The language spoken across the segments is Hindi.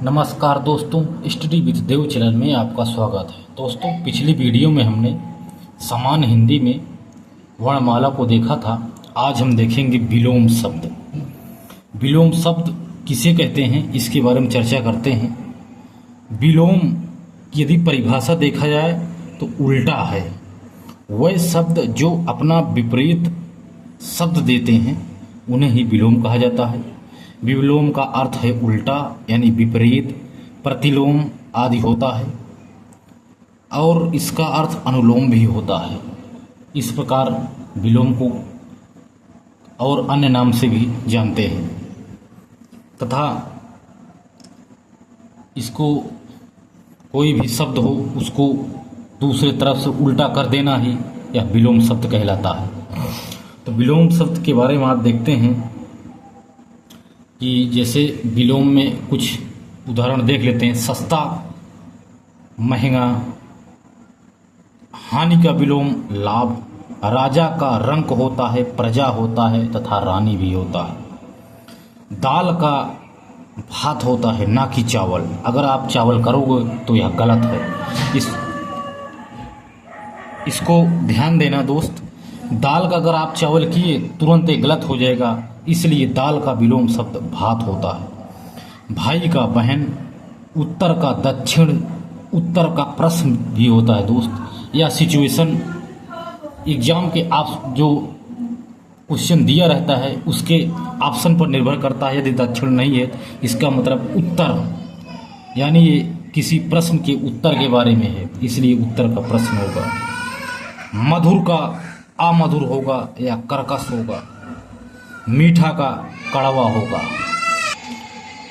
नमस्कार दोस्तों, स्टडी विद देव चैनल में आपका स्वागत है। दोस्तों, पिछली वीडियो में हमने समान हिंदी में वर्णमाला को देखा था। आज हम देखेंगे विलोम शब्द। विलोम शब्द किसे कहते हैं, इसके बारे में चर्चा करते हैं। विलोम की यदि परिभाषा देखा जाए तो उल्टा है। वह शब्द जो अपना विपरीत शब्द देते हैं उन्हें ही विलोम कहा जाता है। विलोम का अर्थ है उल्टा, यानी विपरीत, प्रतिलोम आदि होता है, और इसका अर्थ अनुलोम भी होता है। इस प्रकार विलोम को और अन्य नाम से भी जानते हैं, तथा इसको कोई भी शब्द हो उसको दूसरे तरफ से उल्टा कर देना ही यह विलोम शब्द कहलाता है। तो विलोम शब्द के बारे में आज देखते हैं कि जैसे विलोम में कुछ उदाहरण देख लेते हैं। सस्ता, महंगा, हानि का विलोम लाभ, राजा का रंक होता है, प्रजा होता है तथा रानी भी होता है। दाल का भात होता है, ना कि चावल। अगर आप चावल करोगे तो यह गलत है। इसको ध्यान देना दोस्त। दाल का अगर आप चावल किए तुरंत ये गलत हो जाएगा, इसलिए दाल का विलोम शब्द भात होता है। भाई का बहन, उत्तर का दक्षिण, उत्तर का प्रश्न भी होता है दोस्त। यह सिचुएशन एग्जाम के आप जो क्वेश्चन दिया रहता है उसके ऑप्शन पर निर्भर करता है। यदि दक्षिण नहीं है इसका मतलब उत्तर, यानी ये किसी प्रश्न के उत्तर के बारे में है, इसलिए उत्तर का प्रश्न होगा। मधुर का अमधुर होगा या कर्कश होगा। मीठा का कड़वा होगा।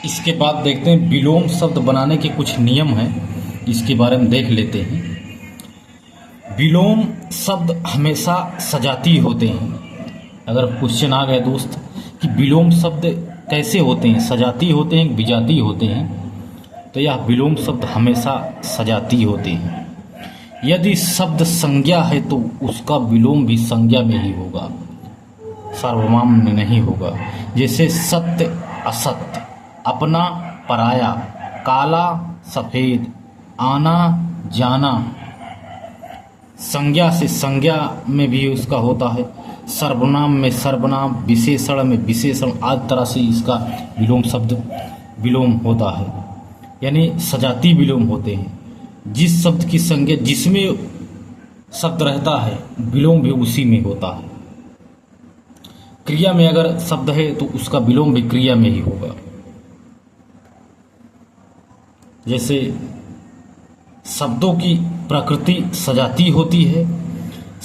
इसके बाद देखते हैं विलोम शब्द बनाने के कुछ नियम हैं, इसके बारे में देख लेते हैं। विलोम शब्द हमेशा सजातीय होते हैं। अगर क्वेश्चन आ गया दोस्त कि विलोम शब्द कैसे होते हैं, सजातीय होते हैं, विजातीय होते हैं, तो यह विलोम शब्द हमेशा सजातीय होते हैं। यदि शब्द संज्ञा है तो उसका विलोम भी संज्ञा में ही होगा, सार्वनाम में नहीं होगा। जैसे सत्य असत्य, अपना पराया, काला सफेद, आना जाना, संज्ञा से संज्ञा में भी उसका होता है। सर्वनाम में सर्वनाम, विशेषण में विशेषण, आदि तरह से इसका विलोम शब्द विलोम होता है, यानी सजातीय विलोम होते हैं। जिस शब्द की संज्ञा जिसमें शब्द रहता है विलोम भी उसी में होता है। क्रिया में अगर शब्द है तो उसका विलोम भी क्रिया में ही होगा। जैसे शब्दों की प्रकृति सजातीय होती है।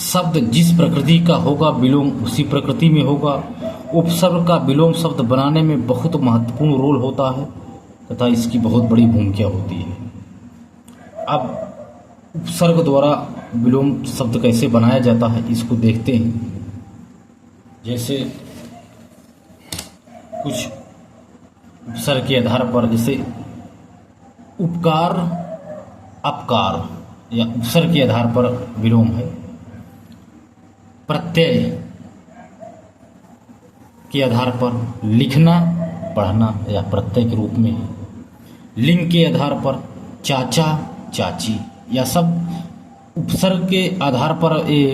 शब्द जिस प्रकृति का होगा विलोम उसी प्रकृति में होगा। उपसर्ग का विलोम शब्द बनाने में बहुत महत्वपूर्ण रोल होता है तथा इसकी बहुत बड़ी भूमिका होती है। अब उपसर्ग द्वारा विलोम शब्द कैसे बनाया जाता है इसको देखते हैं। जैसे कुछ उपसर्ग के आधार पर, जैसे उपकार अपकार, या उपसर्ग के आधार पर विलोम है। प्रत्यय के आधार पर लिखना पढ़ना या प्रत्यय के रूप में है। लिंग के आधार पर चाचा चाची, या सब उपसर्ग के आधार पर ये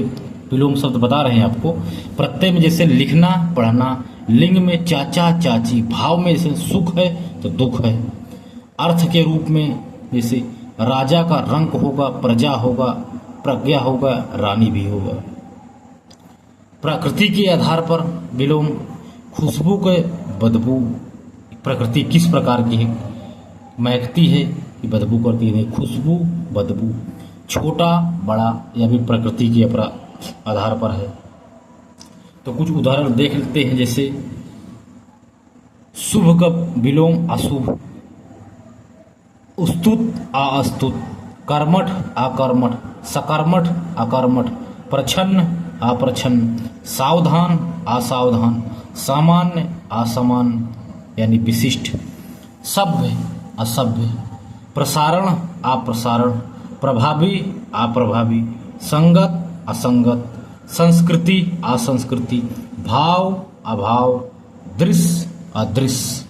विलोम शब्द बता रहे हैं आपको। प्रत्यय में जैसे लिखना पढ़ना, लिंग में चाचा चाची, भाव में जैसे सुख है तो दुख है। अर्थ के रूप में जैसे राजा का रंक होगा, प्रजा होगा, प्रज्ञा होगा, रानी भी होगा। प्रकृति के आधार पर विलोम, खुशबू के बदबू, प्रकृति किस प्रकार की है, महकती है कि बदबू करती है, खुशबू बदबू। छोटा बड़ा, यह भी प्रकृति के आधार पर है। तो कुछ उदाहरण देख लेते हैं। जैसे शुभ का विलोम अशुभ, स्तुत अस्तुत, कर्मठ अकर्मठ, सकर्मठ अकर्मठ, प्रच्छन्न अप्रच्छन्न, सावधान असावधान, सामान्य असामान्य यानी विशिष्ट, सभ्य असभ्य, प्रसारण अप्रसारण, प्रभावी अप्रभावी, संगत असंगत, संस्कृति असंस्कृति, भाव अभाव, दृश्य अदृश्य,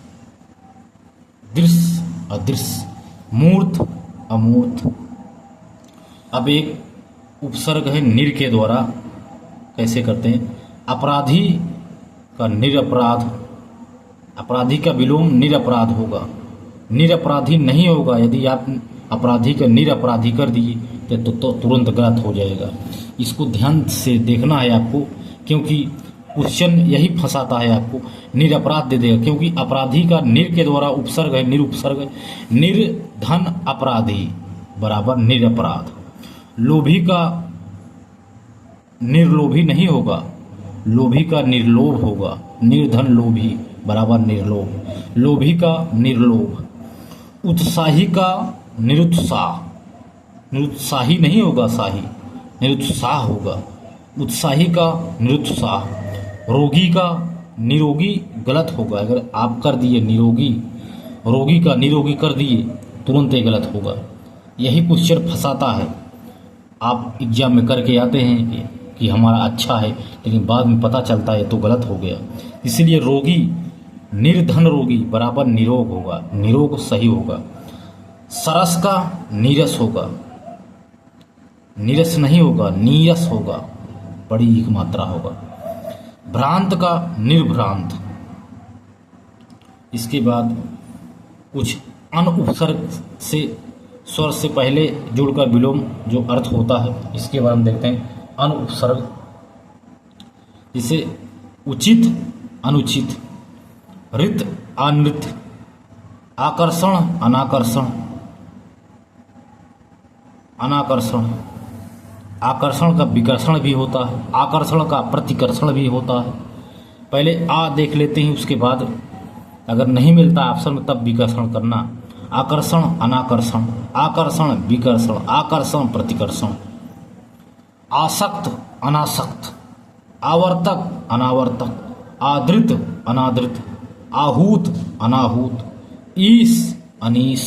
दृश्य अदृश्य, मूर्त अमूर्त। अब एक उपसर्ग है निर के द्वारा, कैसे करते हैं? अपराधी का निरपराध, अपराधी का विलोम निरपराध होगा। निरपराधी नहीं होगा, यदि आप अपराधी का निरपराधी कर दिए तो तुरंत गलत हो जाएगा। इसको ध्यान से देखना है आपको, क्योंकि क्वेश्चन यही फंसाता है आपको, निरपराध दे देगा, क्योंकि अपराधी का निर के द्वारा उपसर्ग है, निरुपसर्ग है। निर्धन अपराधी बराबर निरपराध। लोभी का निर्लोभी नहीं होगा, लोभी का निर्लोभ होगा। निर्धन लोभी बराबर निर्लोभ, लोभी का निर्लोभ। उत्साही का निरुत्साह, निरुत्साही नहीं होगा, साही निरुत्साह होगा। उत्साही का निरुत्साह। रोगी का निरोगी गलत होगा, अगर आप कर दिए निरोगी, रोगी का निरोगी कर दिए तुरंत ही गलत होगा। यही क्वेश्चन फंसाता है। आप एग्जाम में करके आते हैं कि हमारा अच्छा है, लेकिन बाद में पता चलता है तो गलत हो गया। इसलिए रोगी, निर्धन रोगी बराबर निरोग होगा, निरोग सही होगा। सरस का नीरस होगा, नीरस नहीं होगा, नीरस होगा, बड़ी एक मात्रा होगा। भ्रांत का निर्भ्रांत। इसके बाद कुछ अन उपसर्ग से स्वर से पहले जुड़कर विलोम जो अर्थ होता है, इसके बारे में देखते हैं। अन उपसर्ग जिसे उचित अनुचित, रित अनृत, आकर्षण अनाकर्षण, अनाकर्षण। आकर्षण का विकर्षण भी होता है, आकर्षण का प्रतिकर्षण भी होता है। पहले आ देख लेते हैं, उसके बाद अगर नहीं मिलता ऑप्शन में तब विकर्षण करना। आकर्षण अनाकर्षण, आकर्षण विकर्षण, आकर्षण प्रतिकर्षण। आसक्त अनासक्त, आवर्तक अनावर्तक, आदृत अनादृत, आहूत अनाहूत, ईश अनीश,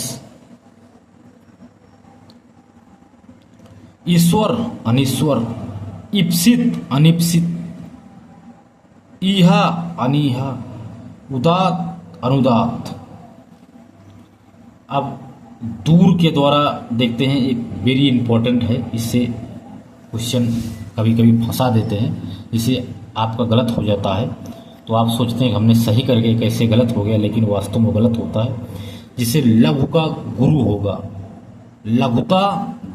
ईश्वर अनीश्वर, इप्सित अनिप्सित, ईहा अनीहा, उदात अनुदात। अब दूर के द्वारा देखते हैं, एक वेरी इंपॉर्टेंट है, इससे क्वेश्चन कभी कभी फंसा देते हैं, जिससे आपका गलत हो जाता है। तो आप सोचते हैं कि हमने सही करके कैसे गलत हो गया, लेकिन वास्तव में गलत होता है। जिसे लघु का गुरु होगा, लघुता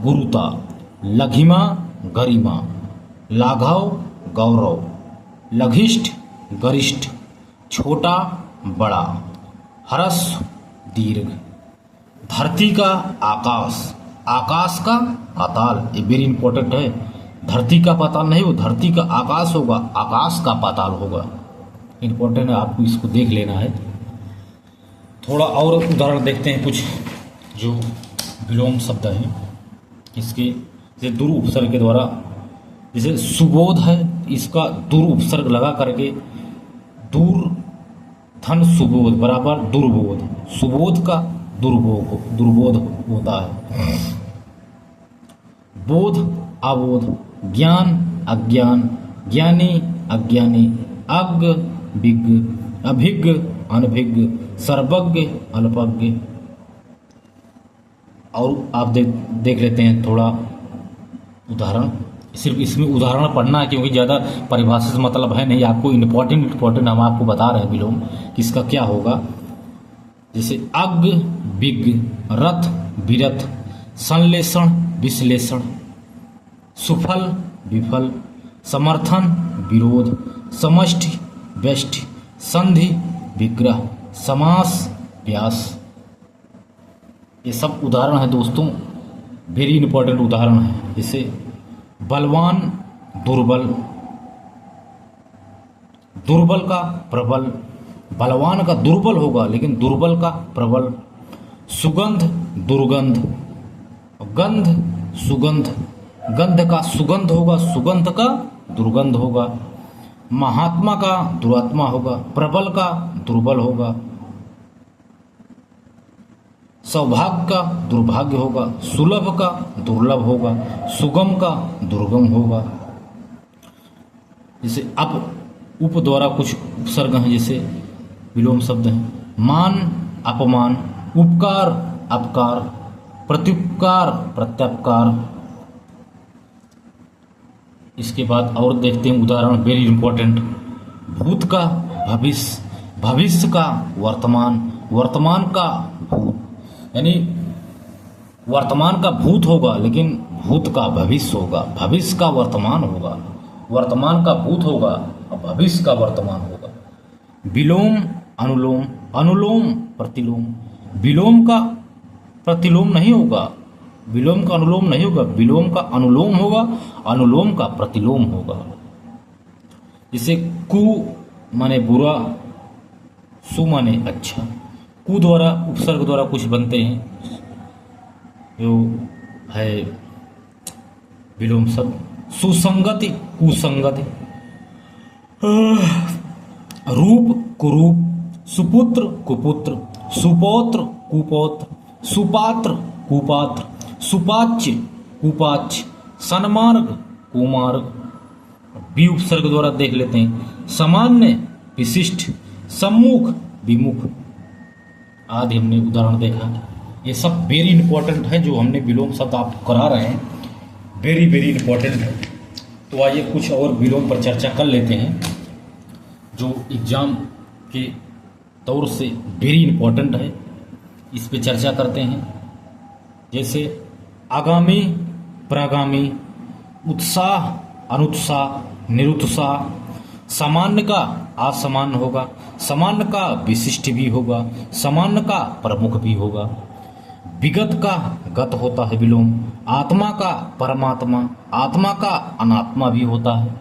गुरुता, लघिमा गरिमा, लाघव गौरव, लघिष्ठ गरिष्ठ, छोटा बड़ा, हरस दीर्घ। धरती का आकाश, आकाश का पाताल, ये वेरी इंपॉर्टेंट है। धरती का पाताल नहीं हो, धरती का आकाश होगा, आकाश का पाताल होगा। इंपॉर्टेंट है, आपको इसको देख लेना है। थोड़ा और उदाहरण देखते हैं, कुछ जो विलोम शब्द हैं इसके, जैसे दुर उपसर्ग के द्वारा। जैसे सुबोध है, इसका दुर उपसर्ग लगा करके दूर धन सुबोध बराबर दुर्बोध, सुबोध का दुर्बोध होता है। बोध अबोध, ज्ञान अज्ञान, ज्ञानी अज्ञानी, अज्ञ विज्ञ, अभिज्ञ अनभिज्ञ, सर्वज्ञ अल्पज्ञ। और आप देख लेते हैं थोड़ा उदाहरण। सिर्फ इसमें उदाहरण पढ़ना है, क्योंकि ज़्यादा परिभाषित मतलब है नहीं। आपको इम्पोर्टेंट हम आपको बता रहे हैं विलोम किसका क्या होगा। जैसे अज्ञ विज्ञ, रथ विरथ, संश्लेषण विश्लेषण, सुफल विफल, समर्थन विरोध, समष्टि व्यष्टि, संधि विग्रह, समास व्यास। ये सब उदाहरण है दोस्तों, वेरी इंपॉर्टेंट उदाहरण है। जैसे बलवान दुर्बल, दुर्बल का प्रबल, बलवान का दुर्बल होगा लेकिन दुर्बल का प्रबल। सुगंध दुर्गंध, गंध सुगंध, गंध का सुगंध होगा, सुगंध का दुर्गंध होगा। महात्मा का दुरात्मा होगा, प्रबल का दुर्बल होगा। सौभाग्य का दुर्भाग्य होगा, सुलभ का दुर्लभ होगा, सुगम का दुर्गम होगा। जैसे अब उप द्वारा कुछ उपसर्ग हैं, जैसे विलोम शब्द हैं। मान अपमान, उपकार अपकार, प्रत्युपकार प्रत्युपकार। इसके बाद और देखते हैं उदाहरण, वेरी इंपॉर्टेंट। भूत का भविष्य, भविष्य का वर्तमान, वर्तमान का भूत। यानी वर्तमान का भूत होगा लेकिन भूत का भविष्य होगा, भविष्य का वर्तमान होगा, वर्तमान का भूत होगा और भविष्य का वर्तमान होगा। विलोम अनुलोम, अनुलोम प्रतिलोम। विलोम का प्रतिलोम नहीं होगा, विलोम का अनुलोम नहीं होगा, विलोम का अनुलोम होगा, अनुलोम का प्रतिलोम होगा। जैसे कु माने बुरा, सु माने अच्छा। कु द्वारा उपसर्ग द्वारा कुछ बनते हैं, जो है विलोम शब्द। सुसंगति कुसंगति। रूप कुरूप, सुपुत्र कुपुत्र, सुपौत्र कुपौत्र, सुपात्र कुपात्र, सुपाच्य कुपाच्य, सन्मार्ग कुमार्ग। बी उपसर्ग द्वारा देख लेते हैं, सामान्य विशिष्ट, सम्मुख विमुख आदि हमने उदाहरण देखा। ये सब वेरी इंपॉर्टेंट है, जो हमने विलोम शब्द आपको करा रहे हैं, वेरी वेरी इंपॉर्टेंट है। तो आइए कुछ और विलोम पर चर्चा कर लेते हैं जो एग्जाम के तौर से वेरी इंपॉर्टेंट है, इस पे चर्चा करते हैं। जैसे आगामी प्रागामी, उत्साह अनुत्साह निरुत्साह। सामान्य का असामान्य होगा, सामान्य का विशिष्ट भी होगा, सामान्य का प्रमुख भी होगा। विगत का गत होता है विलोम, आत्मा का परमात्मा, आत्मा का अनात्मा भी होता है।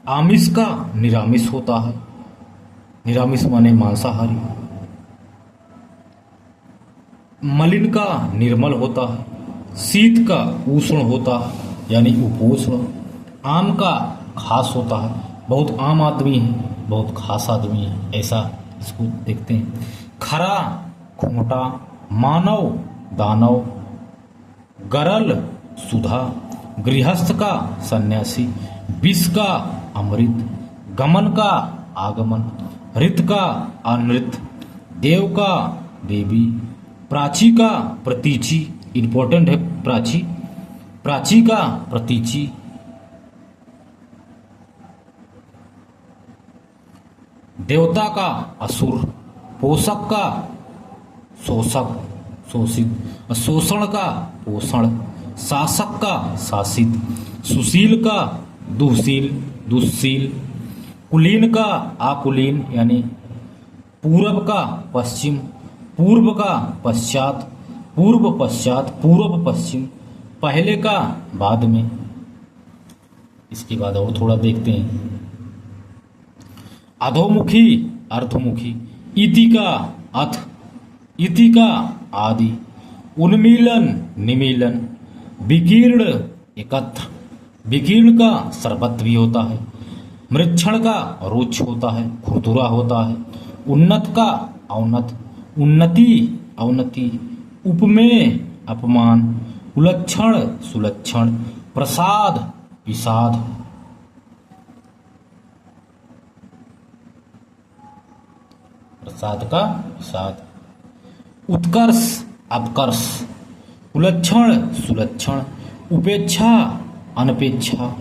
आमिष का निरामिष होता है, निरामिष माने मांसाहारी। मलिन का निर्मल होता है, शीत का उष्ण होता है यानी उपोष्ण। आम का खास होता है, बहुत आम आदमी है, बहुत खास आदमी है, ऐसा इसको देखते हैं। खरा खोटा, मानव दानव, गरल सुधा, गृहस्थ का सन्यासी, विष का अमृत, गमन का आगमन, ऋत का अनृत, देव का देवी, प्राची का प्रतीची। इंपॉर्टेंट है प्राची, प्राची का प्रतीची। देवता का असुर, पोषक का शोषक शोषित, शोषण का पोषण, शासक का शासित, सुशील का दुःशील दुःशील, कुलीन का आकुलीन यानी पूरब का पश्चिम, पूर्व का पश्चात, पूर्व पश्चात, पूर्व पश्चिम, पहले का बाद में। इसके बाद और थोड़ा देखते हैं। अधोमुखी अर्धमुखी, इति का अथ, इति का आदि, उन्मीलन निमीलन, विकीर्ण एकत्र, विकीर्ण का सर्वत्र भी होता है, मृक्षण का रुक्ष होता है, खुरदुरा होता है, उन्नत का अवनत, उन्नति अवनति, उपमेय अपमान, कुलक्षण सुलक्षण, प्रसाद विषाद। प्रसाद का विषाद। उत्कर्ष अपकर्ष, कुलक्षण सुलक्षण, उपेक्षा अनपेक्षा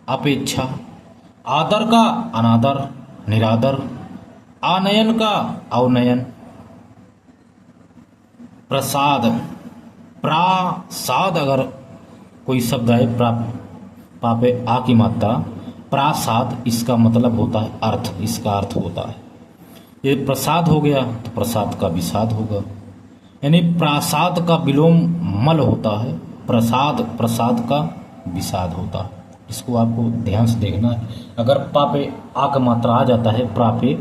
अपेक्षा, आदर का अनादर निरादर, आनयन का अवनयन, प्रसाद प्रासाद। अगर कोई शब्द है पापे आ की मात्रा, प्रासाद, इसका मतलब होता है अर्थ, इसका अर्थ होता है। ये प्रसाद हो गया तो प्रसाद का विषाद होगा, यानी प्रासाद का विलोम मल होता है, प्रसाद प्रसाद का विषाद होता है। इसको आपको ध्यान से देखना है। अगर पापे आ का मात्रा आ जाता है प्रापे,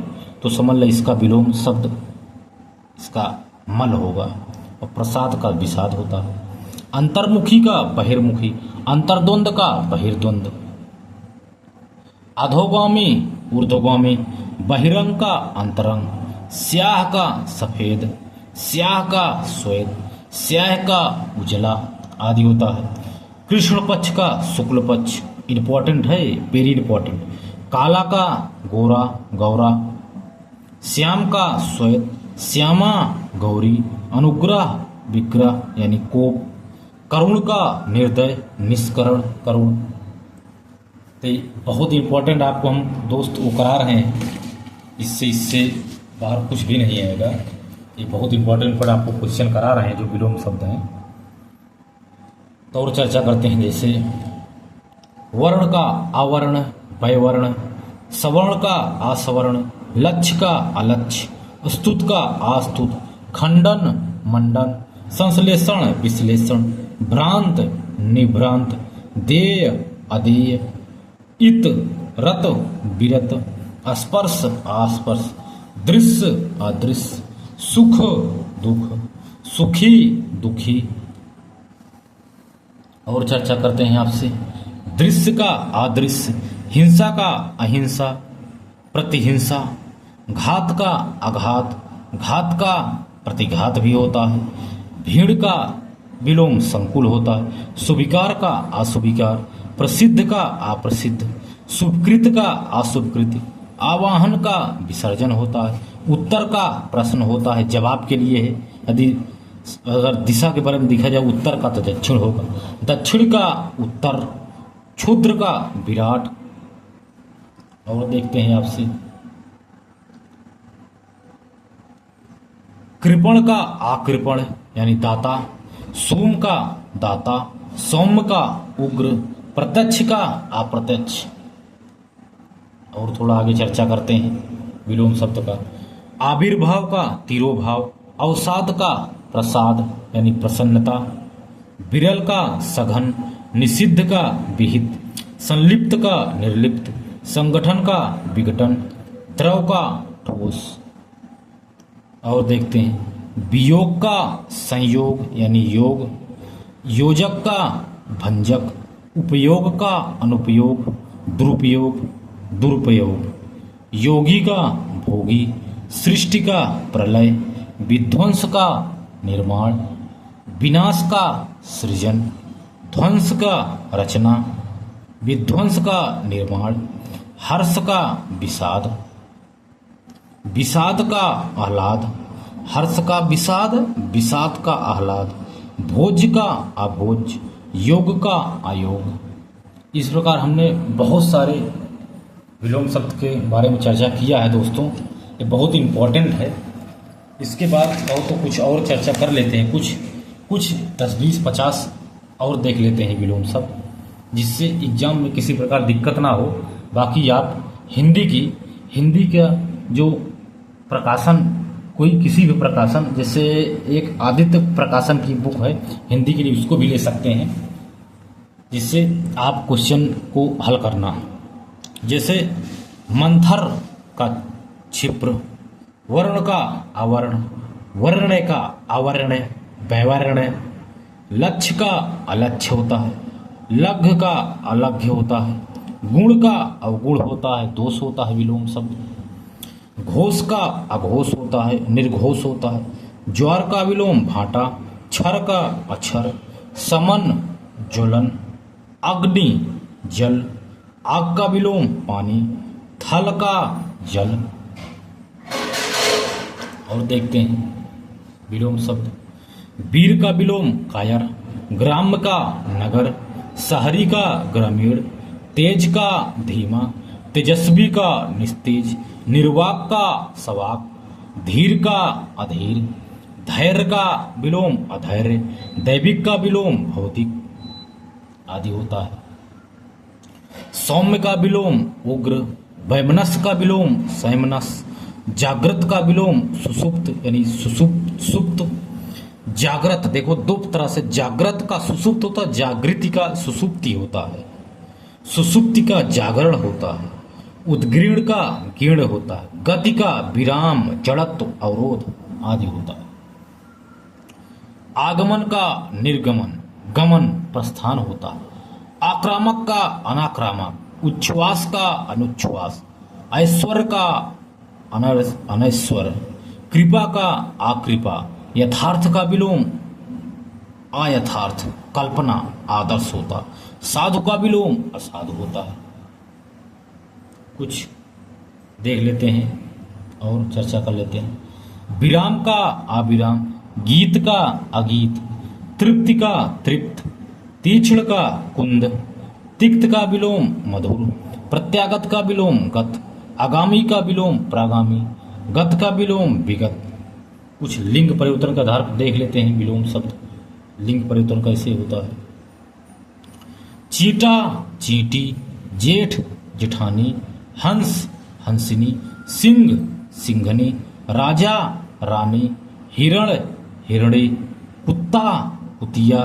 तो समझ ले इसका विलोम शब्द इसका मल होगा और प्रसाद का विषाद होता है। अंतर्मुखी का बहिर्मुखी, अंतर्द्वंद का बहिर्द्वंद, अधोगामी ऊर्ध्वगामी, बहिरंग का अंतरंग, स्याह का सफेद, स्याह का श्वेत, स्याह का उजला आदि होता है। कृष्ण पक्ष का शुक्ल पक्ष, इंपॉर्टेंट है, वेरी इंपॉर्टेंट। काला का गोरा गौरा, श्याम का श्वेत, श्यामा गौरी, अनुग्रह विग्रह यानी कोप, करुण का निर्दय निष्करण करुण। तो बहुत इंपॉर्टेंट आपको हम दोस्त वो करा रहे हैं, इससे बाहर कुछ भी नहीं आएगा। ये बहुत इंपॉर्टेंट पर आपको क्वेश्चन करा रहे हैं जो विलोम शब्द हैं। तो और चर्चा करते हैं, जैसे वर्ण का आवर्ण वैवर्ण, सवर्ण का असवर्ण, लक्ष्य का अलक्ष्य, स्तुत का अस्तुत, खंडन मंडन, संश्लेषण विश्लेषण, भ्रांत निभ्रांत, देय अदेय, इत रत विरत, स्पर्श आस्पर्श, दृश्य अदृश्य, सुख दुख, सुखी दुखी। और चर्चा करते हैं आपसे, दृश्य का अदृश्य, हिंसा का अहिंसा, प्रतिहिंसा, घात का आघात, घात का प्रतिघात भी होता है, भीड़ का विलोम संकुल होता है, सुविकार का अशुभिकार, प्रसिद्ध का अप्रसिद्ध, शुभकृत का अशुभकृत, आवाहन का विसर्जन होता है, उत्तर का प्रश्न होता है जवाब के लिए है। यदि अगर दिशा के बारे में देखा जाए उत्तर का तो दक्षिण होगा, दक्षिण का उत्तर, क्षुद्र का विराट। और देखते हैं आपसे, कृपण का आकृपण यानी दाता, सोम का दाता, सौम्य का उग्र, प्रत्यक्ष का अप्रत्यक्ष। और थोड़ा आगे चर्चा करते हैं विलोम शब्द का, आविर्भाव का तिरोभाव, अवसाद का प्रसाद यानी प्रसन्नता, विरल का सघन, निषिद्ध का विहित, संलिप्त का निर्लिप्त, संगठन का विघटन, द्रव का ठोस। और देखते हैं, वियोग का संयोग यानी योग, योजक का भंजक, उपयोग का अनुपयोग, दुरुपयोग दुरुपयोग, योगी का भोगी, सृष्टि का प्रलय, विध्वंस का निर्माण, विनाश का सृजन, ध्वंस का रचना, विध्वंस का निर्माण, हर्ष का विषाद, विषाद का आह्लाद, हर्ष का विषाद, विषाद का आह्लाद, भोज का अभोज, योग का अयोग। इस प्रकार हमने बहुत सारे विलोम शब्द के बारे में चर्चा किया है दोस्तों, ये बहुत इम्पोर्टेंट है। इसके बाद और तो कुछ और चर्चा कर लेते हैं, कुछ 10 20 50 और देख लेते हैं विलोम शब्द, जिससे एग्जाम में किसी प्रकार दिक्कत ना हो। बाकी आप हिंदी का जो प्रकाशन, कोई किसी भी प्रकाशन, जैसे एक आदित्य प्रकाशन की बुक है हिंदी के लिए, उसको भी ले सकते हैं, जिससे आप क्वेश्चन को हल करना। जैसे मंथर का क्षिप्र, वर्ण का आवर्ण, वर्ण्य का आवर्ण वैवर्ण्य, लक्ष्य का अलक्ष्य होता है, लघ्य का अलघ्य होता है, गुण का अवगुण होता है, दोष होता है विलोम शब्द, घोष का अघोष होता है, निर्घोष होता है, ज्वार का विलोम भाटा, क्षर का अक्षर, समन ज्वलन, अग्नि जल, आग का विलोम पानी, थल का जल। और देखते हैं विलोम शब्द, वीर का विलोम कायर, ग्राम्य का नगर, शहरी का ग्रामीण, तेज का धीमा, तेजस्वी का निस्तेज, निर्वाक का सवाक, धीर का अधीर, धैर्य का विलोम अधैर्य, दैविक का विलोम भौतिक आदि होता है। सौम्य का विलोम उग्र, वैमनस्य का विलोम संयमनस, जागृत का विलोम सुसुप्त यानी सुसुप्त, जागृत देखो दो तरह से, जागृत का सुसुप्त होता है, जागृति का सुसुप्ति होता है, सुसुप्ति का जागरण होता है, उद्गीर्ण का गीर्ण होता है, गति का विराम जड़त्व अवरोध आदि होता है, आगमन का निर्गमन गमन प्रस्थान होता है, आक्रामक का अनाक्रामक, उच्छ्वास का अनुच्छ्वास, ऐश्वर्य का अनैश्वर, कृपा का आकृपा, यथार्थ का विलोम अयथार्थ, कल्पना आदर्श होता, साधु का विलोम असाधु होता है। कुछ देख लेते हैं और चर्चा कर लेते हैं। विराम का अविराम, गीत का अगीत, तृप्ति का तृप्त, तीक्ष्ण का कुंद, तिक्त का विलोम मधुर, प्रत्यागत का विलोम गत, आगामी का विलोम प्रागामी, गत का विलोम विगत। कुछ लिंग परिवर्तन के आधार पर देख लेते हैं विलोम शब्द लिंग परिवर्तन कैसे होता है। चीटा चींटी, जेठ जेठानी, हंस हंसिनी, सिंह सिंघनी, राजा रानी, हिरण हिरणी, कुत्ता कुतिया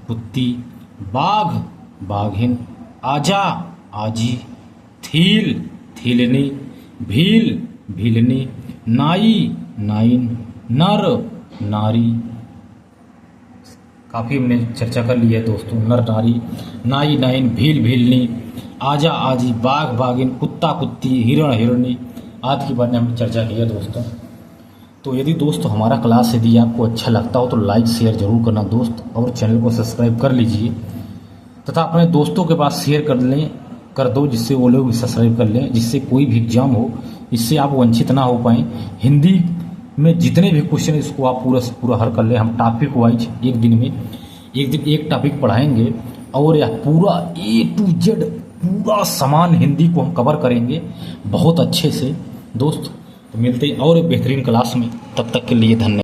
कुत्ती, बाघ बाघिन, आजा आजी, थील थीलनी, भील भीलनी, नाई नाइन, नर नारी। काफ़ी हमने चर्चा कर ली है दोस्तों। नर नारी, नाई नाइन, भील भीलनी, आजा आजी, बाघ बाघिन, कुत्ता कुत्ती, हिरण हिरणी आदि के बारे में हमने चर्चा की है दोस्तों। तो यदि दोस्तों हमारा क्लास यदि आपको अच्छा लगता हो तो लाइक शेयर जरूर करना दोस्त, और चैनल को सब्सक्राइब कर लीजिए तथा अपने दोस्तों के पास शेयर कर दो जिससे वो लोग सब्सक्राइब कर लें, जिससे कोई भी एग्जाम हो इससे आप वंचित ना हो पाएँ। हिंदी में जितने भी क्वेश्चन इसको आप पूरा हल कर लें। हम टॉपिक वाइज एक दिन एक टॉपिक पढ़ाएंगे और यह पूरा A to Z पूरा समान हिंदी को हम कवर करेंगे बहुत अच्छे से दोस्त। तो मिलते हैं और एक बेहतरीन क्लास में, तब तक के लिए धन्यवाद।